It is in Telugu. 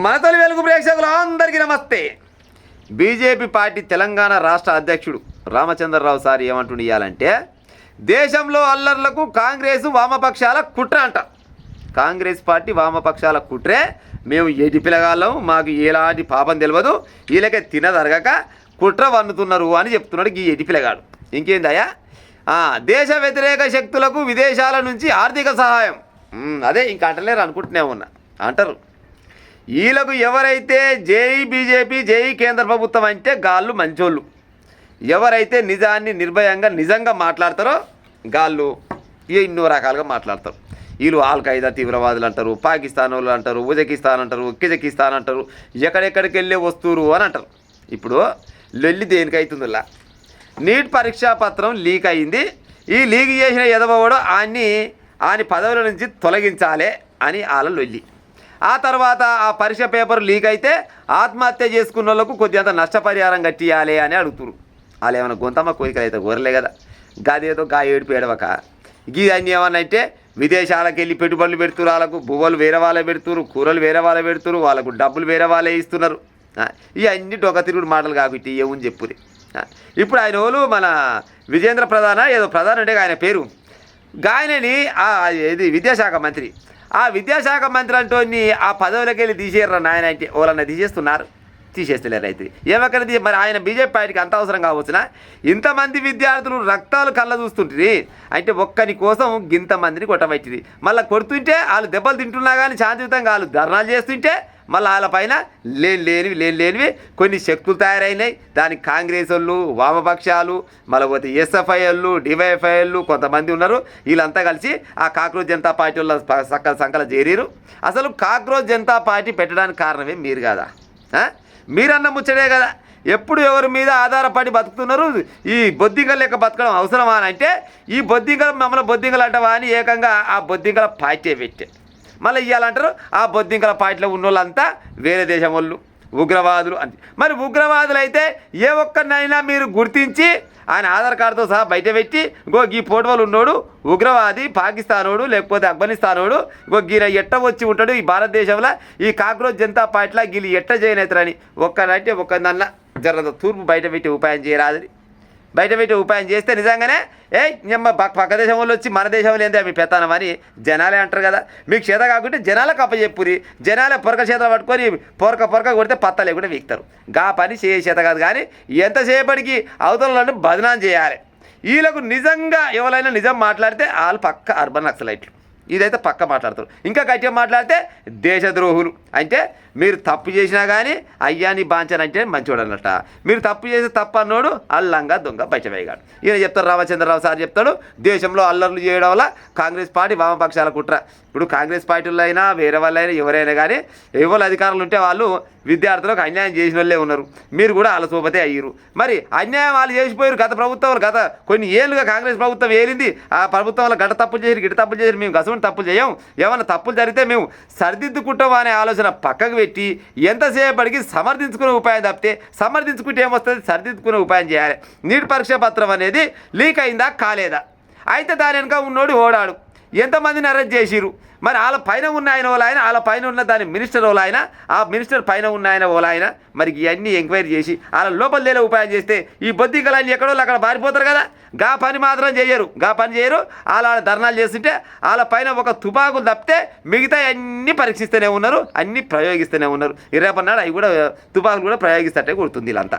మన తొలి వెలుగు ప్రేక్షకులు అందరికీ నమస్తే. బీజేపీ పార్టీ తెలంగాణ రాష్ట్ర అధ్యక్షుడు రామచంద్రరావు సార్ ఏమంటుండి ఇవ్వాలంటే, దేశంలో అల్లర్లకు కాంగ్రెస్ వామపక్షాల కుట్ర అంట. కాంగ్రెస్ పార్టీ వామపక్షాల కుట్రే, మేము ఎడి పిలగాళ్ళం, మాకు ఎలాంటి పాపం తెలియదు, వీళ్ళకే తినదరగక కుట్ర వన్నుతున్నారు అని చెప్తున్నాడు ఈ ఎడి పిలగాడు. ఇంకేందయ్యా, దేశ వ్యతిరేక శక్తులకు విదేశాల నుంచి ఆర్థిక సహాయం. అదే ఇంక అంటలేరు అనుకుంటూనే ఉన్నా అంటారు. వీళ్ళకు ఎవరైతే జై బీజేపీ జై కేంద్ర ప్రభుత్వం అంటే గాళ్ళు మంచోళ్ళు, ఎవరైతే నిజాన్ని నిర్భయంగా నిజంగా మాట్లాడతారో గాళ్ళు ఎన్నో రకాలుగా మాట్లాడతారు. వీళ్ళు ఆల్ ఖైదా తీవ్రవాదులు అంటారు, పాకిస్తాన్ వాళ్ళు అంటారు, ఉజ్బెకిస్తాన్ అంటారు, కిజకిస్తాన్ అంటారు, ఎక్కడెక్కడికి వెళ్ళే వస్తువురు అని అంటారు. ఇప్పుడు లొల్లి దేనికైతుందిలా, నీట్ పరీక్షా పత్రం లీక్ అయింది, ఈ లీక్ చేసిన ఎదవడు ఆయన పదవుల నుంచి తొలగించాలి అని వాళ్ళ లొల్లి. ఆ తర్వాత ఆ పరీక్ష పేపర్ లీక్ అయితే ఆత్మహత్య చేసుకున్న వాళ్ళకు కొద్దిగా నష్టపరిహారం కట్టియాలి అని అడుగుతున్నారు. వాళ్ళు ఏమైనా గొంతమ్మ కోరికలు అయితే కోరలే కదా, గదేదో ఏడుపు ఏడవక అన్నీ ఏమన్నా అంటే విదేశాలకు వెళ్ళి పెట్టుబడులు పెడుతున్నారు, వాళ్ళకు బువ్వలు వేరే వాళ్ళే పెడుతున్నారు, కూరలు వేరే వాళ్ళే పెడుతున్నారు, వాళ్ళకు డబ్బులు వేరే వాళ్ళే ఇస్తున్నారు. ఇవన్నీ డొకతిరుగుడు మాటలు కాబట్టి ఏమని చెప్పుది. ఇప్పుడు ఆయన వాళ్ళు మన విజేంద్ర ప్రధాన ఏదో ప్రధాన అంటే ఆయన పేరు గాయనని ఇది విద్యాశాఖ మంత్రి. ఆ విద్యాశాఖ మంత్రి అంటోని ఆ పదవులకి వెళ్ళి తీసేయర్రా నాయన అంటే వాళ్ళన్న తీసేస్తున్నారు, తీసేస్తలేరు. అయితే ఏమక్కడ మరి ఆయన బీజేపీ పార్టీకి అంత అవసరం కావచ్చునా? ఇంతమంది విద్యార్థులు రక్తాలు కళ్ళ చూస్తుంటుంది అంటే ఒక్కని కోసం ఇంతమందిని కొట్టబట్టింది. మళ్ళీ కొడుతుంటే వాళ్ళు దెబ్బలు తింటున్నా కానీ శాంతియుతంగా వాళ్ళు ధర్నాలు చేస్తుంటే మళ్ళీ వాళ్ళ పైన లేనివి కొన్ని శక్తులు తయారైనాయి. దానికి కాంగ్రెస్ వాళ్ళు, వామపక్షాలు, మళ్ళీ పోతే ఎస్ఎఫ్ఐ వాళ్ళు, డివైఎఫ్ఐ వాళ్ళు కొంతమంది ఉన్నారు. వీళ్ళంతా కలిసి ఆ కాక్రోచ్ జనతా పార్టీ వాళ్ళ సంకల చేరీరు. అసలు కాక్రోచ్ జనతా పార్టీ పెట్టడానికి కారణమే మీరు కదా, మీరన్న ముచ్చడే కదా. ఎప్పుడు ఎవరి మీద ఆధారపడి బతుకుతున్నారు, ఈ బొద్దింకలు లెక్క బతకడం అవసరమా అని అంటే, ఈ బొద్దింకలు మమ్మల్ని బొద్దింకలు అంటావా అని ఏకంగా ఆ బొద్దింకల పార్టీ పెట్టే మళ్ళీ ఇవ్వాలంటారు. ఆ బొద్దింకల పార్టీలో ఉన్న వాళ్ళంతా వేరే దేశం వాళ్ళు, ఉగ్రవాదులు అని. మరి ఉగ్రవాదులు అయితే ఏ ఒక్కరినైనా మీరు గుర్తించి ఆయన ఆధార్ కార్డుతో సహా బయట పెట్టి ఈ ఫోటోలు ఉన్నోడు ఉగ్రవాది, పాకిస్తానోడు లేకపోతే ఆఫ్ఘనిస్తానోడు, గీన ఎట్ట వచ్చి ఉంటాడు ఈ భారతదేశంలో, ఈ కాక్రోచ్ జనతా పార్టీలో గీలు ఎట్ట చేయనవుతారని ఒక్కనంటే ఒక్కదన్న జర తూర్పు బయట పెట్టి ఉపాయం చేయరాదని. బయట పెట్టి ఉపాయం చేస్తే నిజంగానే పక్క దేశం వాళ్ళు వచ్చి మన దేశంలో ఏందే మీ పెత్తనం అని జనాలే అంటారు కదా. మీకు చేత కాకుంటే జనాలకు అప్పచెప్పురి, జనాలే పొరక చేత పట్టుకొని పొరక కొడితే పత్త లేకుండా వీక్తారు. గా పని చేత కాదు. కానీ ఎంతసేపటికి అవతలను బదనాం చేయాలి. వీళ్ళకు నిజంగా ఎవరైనా నిజం మాట్లాడితే వాళ్ళు పక్క అర్బన్ నక్సలైట్లు, ఇదైతే పక్క మాట్లాడతారు. ఇంకా గట్టిగా మాట్లాడితే దేశద్రోహులు. అంటే మీరు తప్పు చేసినా కానీ అయ్యాని బాంచనంటే మంచోడు అన్నట్ట. మీరు తప్పు చేసి తప్పు అన్నోడు అల్లంగా దొంగ బయటవేగాడు. ఈయన చెప్తారు, రామచంద్రరావు సార్ చెప్తాడు, దేశంలో అల్లర్లు చేయడం వల్ల కాంగ్రెస్ పార్టీ వామపక్షాల కుట్ర. ఇప్పుడు కాంగ్రెస్ పార్టీలో అయినా వేరే వాళ్ళైనా ఎవరైనా కానీ ఎవరు అధికారులు ఉంటే వాళ్ళు విద్యార్థులకు అన్యాయం చేసిన వాళ్ళే ఉన్నారు. మీరు కూడా వాళ్ళ సోపతే అయ్యారు. మరి అన్యాయం వాళ్ళు చేసిపోయారు. గత ప్రభుత్వాలు గత కొన్ని ఏళ్ళుగా కాంగ్రెస్ ప్రభుత్వం ఏలింది. ఆ ప్రభుత్వం వల్ల గట తప్పులు చేసి గిట తప్పులు చేసి మేము గసమని తప్పులు చేయం, ఏమన్నా తప్పులు జరిగితే మేము సరిదిద్దుకుంటాం అనే ఆలోచన పక్కకు పెట్టి ఎంతసేపటికి సమర్థించుకునే ఉపాయం తప్పితే, సమర్థించుకుంటే ఏమొస్తుంది, సరిదిద్దుకునే ఉపాయం చేయాలి. నీట్ పరీక్ష పత్రం అనేది లీక్ అయిందా కాలేదా, అయితే దాని వెనక ఉన్నోడు ఓడాడు, ఎంతమందిని అరెస్ట్ చేసిరు, మరి వాళ్ళ పైన ఉన్న ఆయన ఓలాయన, వాళ్ళ పైన ఉన్న దాని మినిస్టర్ ఓలాయన, ఆ మినిస్టర్ పైన ఉన్న ఆయన ఓలాయన, మరి ఇవన్నీ ఎంక్వైరీ చేసి వాళ్ళ లోపల లేలే ఉపాయం చేస్తే ఈ బొద్దింకలన్నీ ఎక్కడో అక్కడ పారిపోతారు కదా. గా పని మాత్రం చేయరు, వాళ్ళ ధర్నాలు చేస్తుంటే వాళ్ళ పైన ఒక తుపాకులు తప్పితే మిగతా అన్నీ పరీక్షిస్తూనే ఉన్నారు, అన్నీ ప్రయోగిస్తూనే ఉన్నారు. రేపన్నాడు అవి కూడా తుపాకులు కూడా ప్రయోగిస్తట్టే కొడుతుంది వీళ్ళంతా.